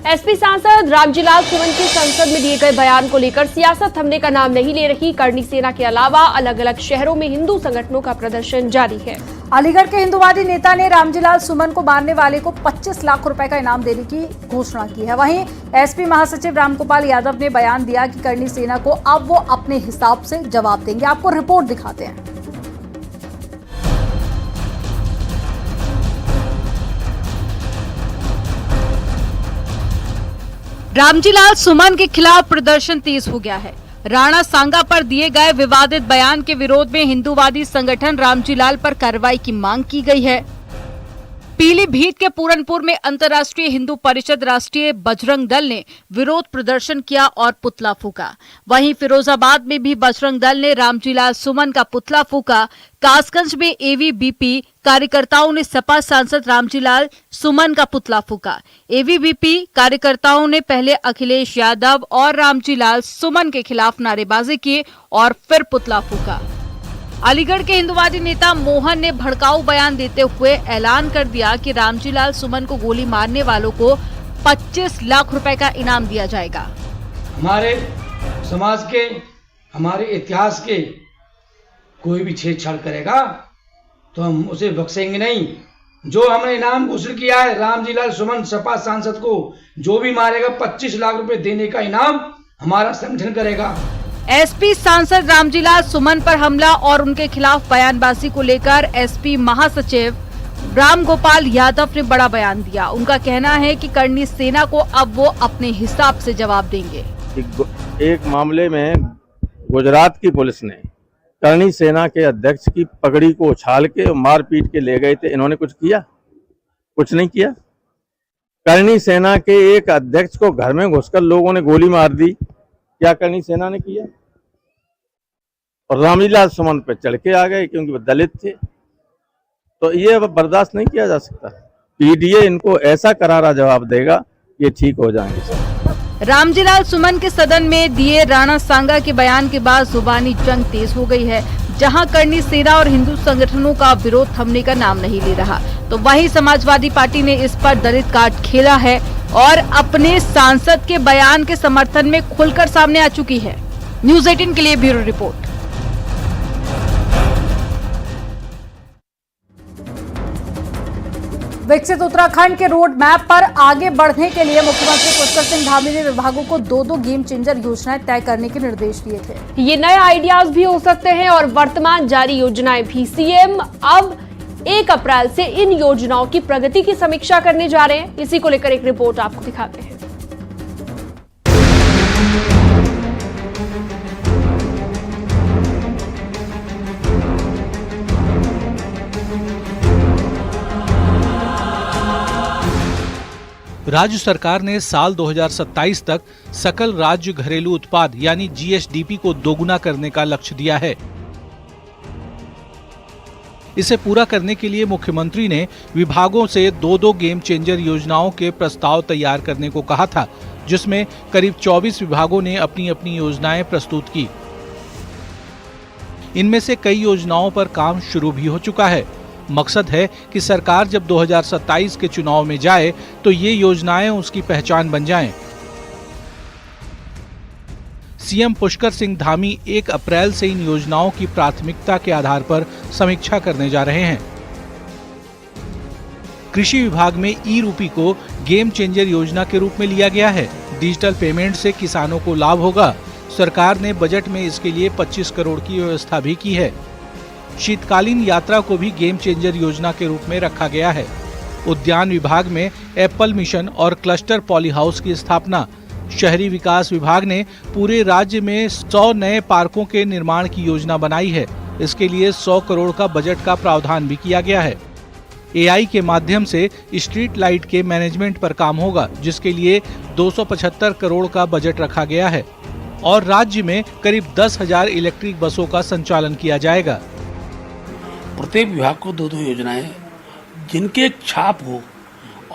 SP सांसद रामजीलाल सुमन के संसद में दिए गए बयान को लेकर सियासत थमने का नाम नहीं ले रही। करणी सेना के अलावा अलग अलग शहरों में हिंदू संगठनों का प्रदर्शन जारी है। अलीगढ़ के हिंदुवादी नेता ने रामजीलाल सुमन को मारने वाले को 25 लाख रुपए का इनाम देने की घोषणा की है। वहीं एसपी महासचिव रामगोपाल यादव ने बयान दिया कि करणी सेना को अब वो अपने हिसाब से जवाब देंगे। आपको रिपोर्ट दिखाते हैं। रामजीलाल सुमन के खिलाफ प्रदर्शन तेज हो गया है। राणा सांगा पर दिए गए विवादित बयान के विरोध में हिंदूवादी संगठन रामजीलाल पर कार्रवाई की मांग की गई है। पीलीभीत के पूरनपुर में अंतर्राष्ट्रीय हिंदू परिषद राष्ट्रीय बजरंग दल ने विरोध प्रदर्शन किया और पुतला फूका। वहीं फिरोजाबाद में भी बजरंग दल ने रामजीलाल सुमन का पुतला फूका। कासगंज में एवीबीपी कार्यकर्ताओं ने सपा सांसद रामजीलाल सुमन का पुतला फूका। एवीबीपी कार्यकर्ताओं ने पहले अखिलेश यादव और रामजीलाल सुमन के खिलाफ नारेबाजी की और फिर पुतला फूका। अलीगढ़ के हिंदुवादी नेता मोहन ने भड़काऊ बयान देते हुए ऐलान कर दिया कि रामजीलाल सुमन को गोली मारने वालों को 25 लाख रुपए का इनाम दिया जाएगा। हमारे समाज के, हमारे इतिहास के कोई भी छेड़छाड़ करेगा तो हम उसे बख्शेंगे नहीं। जो हमने इनाम घोषित किया है रामजीलाल सुमन सपा सांसद को जो भी मारेगा 25 लाख रुपए देने का इनाम हमारा संगठन करेगा। एसपी सांसद रामजीलाल सुमन पर हमला और उनके खिलाफ बयानबाजी को लेकर एसपी महासचिव रामगोपाल यादव ने बड़ा बयान दिया। उनका कहना है कि करणी सेना को अब वो अपने हिसाब से जवाब देंगे। एक मामले में गुजरात की पुलिस ने करणी सेना के अध्यक्ष की पगड़ी को उछाल के मार पीट के ले गए थे। इन्होंने कुछ किया? कुछ नहीं किया। करणी सेना के एक अध्यक्ष को घर में घुसकर लोगों ने गोली मार दी। क्या करणी सेना ने किया? और रामजीलाल सुमन पे चढ़ के आ गए क्योंकि वो दलित थे। तो ये बर्दाश्त नहीं किया जा सकता। पीडीए इनको ऐसा करारा जवाब देगा ये ठीक हो जाएंगे। रामजीलाल सुमन के सदन में दिए राणा सांगा के बयान के बाद जुबानी जंग तेज हो गई है। जहां करणी सेना और हिंदू संगठनों का विरोध थमने का नाम नहीं ले रहा, तो वहीं समाजवादी पार्टी ने इस पर दलित कार्ड खेला है और अपने सांसद के बयान के समर्थन में खुलकर सामने आ चुकी है। न्यूज़ 18 के लिए ब्यूरो रिपोर्ट। विकसित उत्तराखंड के रोड मैप पर आगे बढ़ने के लिए मुख्यमंत्री पुष्कर सिंह धामी ने विभागों को 2-2 गेम चेंजर योजनाएं तय करने के निर्देश दिए थे। ये नए आइडियाज भी हो सकते हैं और वर्तमान जारी योजनाएं भी। सीएम अब 1 अप्रैल से इन योजनाओं की प्रगति की समीक्षा करने जा रहे हैं। इसी को लेकर एक रिपोर्ट आपको दिखाते हैं। राज्य सरकार ने साल 2027 तक सकल राज्य घरेलू उत्पाद यानी जीएसडीपी को दोगुना करने का लक्ष्य दिया है। इसे पूरा करने के लिए मुख्यमंत्री ने विभागों से 2-2 गेम चेंजर योजनाओं के प्रस्ताव तैयार करने को कहा था, जिसमें करीब 24 विभागों ने अपनी अपनी योजनाएं प्रस्तुत की। इनमें से कई योजनाओं पर काम शुरू भी हो चुका है। मकसद है कि सरकार जब 2027 के चुनाव में जाए तो ये योजनाएं उसकी पहचान बन जाएं। सीएम पुष्कर सिंह धामी 1 अप्रैल से इन योजनाओं की प्राथमिकता के आधार पर समीक्षा करने जा रहे हैं। कृषि विभाग में ई-रूपी को गेम चेंजर योजना के रूप में लिया गया है। डिजिटल पेमेंट से किसानों को लाभ होगा। सरकार ने बजट में इसके लिए 25 करोड़ की व्यवस्था भी की है। शीतकालीन यात्रा को भी गेम चेंजर योजना के रूप में रखा गया है। उद्यान विभाग में एप्पल मिशन और क्लस्टर पॉली हाउस की स्थापना। शहरी विकास विभाग ने पूरे राज्य में 100 नए पार्कों के निर्माण की योजना बनाई है। इसके लिए 100 करोड़ का बजट का प्रावधान भी किया गया है। एआई के माध्यम से स्ट्रीट लाइट के मैनेजमेंट पर काम होगा, जिसके लिए 275 करोड़ का बजट रखा गया है और राज्य में करीब 10,000 इलेक्ट्रिक बसों का संचालन किया जाएगा। प्रत्येक विभाग को 2-2 योजनाएं जिनके एक छाप हो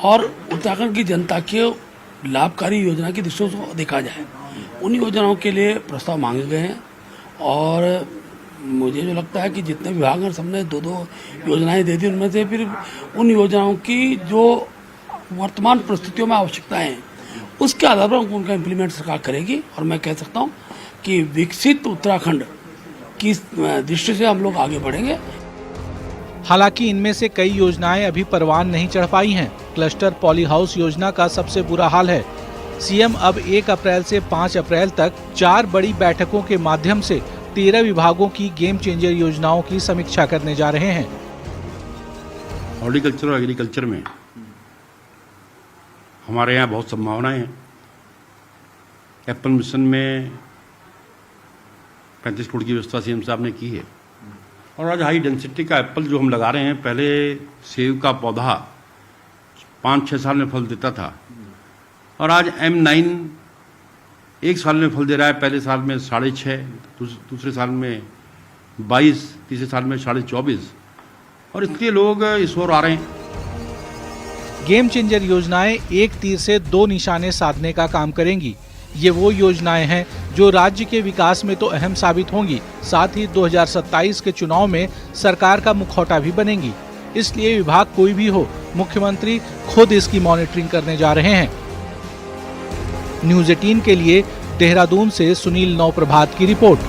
और उत्तराखंड की जनता के लाभकारी योजना की दृष्टि से देखा जाए, उन योजनाओं के लिए प्रस्ताव मांगे गए हैं। और मुझे जो लगता है कि जितने विभाग हैं सबने 2-2 योजनाएं दे दी, उनमें से फिर उन योजनाओं की जो वर्तमान परिस्थितियों में आवश्यकताएं हैं उसके आधार पर उनका इम्प्लीमेंट सरकार करेगी। और मैं कह सकता हूँ कि विकसित उत्तराखंड की दृष्टि से हम लोग आगे बढ़ेंगे। हालांकि इनमें से कई योजनाएं अभी परवान नहीं चढ़ पाई हैं। क्लस्टर पॉली हाउस योजना का सबसे बुरा हाल है। सीएम अब 1 अप्रैल से 5 अप्रैल तक 4 बड़ी बैठकों के माध्यम से 13 विभागों की गेम चेंजर योजनाओं की समीक्षा करने जा रहे हैं। हॉर्टिकल्चर और एग्रीकल्चर में हमारे यहाँ बहुत संभावनाएं हैं। एप्पल मिशन में 35 करोड़ की व्यवस्था सीएम साहब ने की है और आज हाई डेंसिटी का एप्पल जो हम लगा रहे हैं, पहले सेब का पौधा 5-6 साल में फल देता था और आज M9 1 साल में फल दे रहा है। पहले साल में 6.5, दूसरे साल में 22, तीसरे साल में 24.5 और इसलिए लोग इस ओर आ रहे हैं। गेम चेंजर योजनाएं एक तीर से 2 निशाने साधने का काम करेंगी। ये वो योजनाएं हैं जो राज्य के विकास में तो अहम साबित होंगी, साथ ही 2027 के चुनाव में सरकार का मुखौटा भी बनेंगी। इसलिए विभाग कोई भी हो, मुख्यमंत्री खुद इसकी मॉनिटरिंग करने जा रहे हैं। न्यूज़ 18 के लिए देहरादून से सुनील नौप्रभात की रिपोर्ट।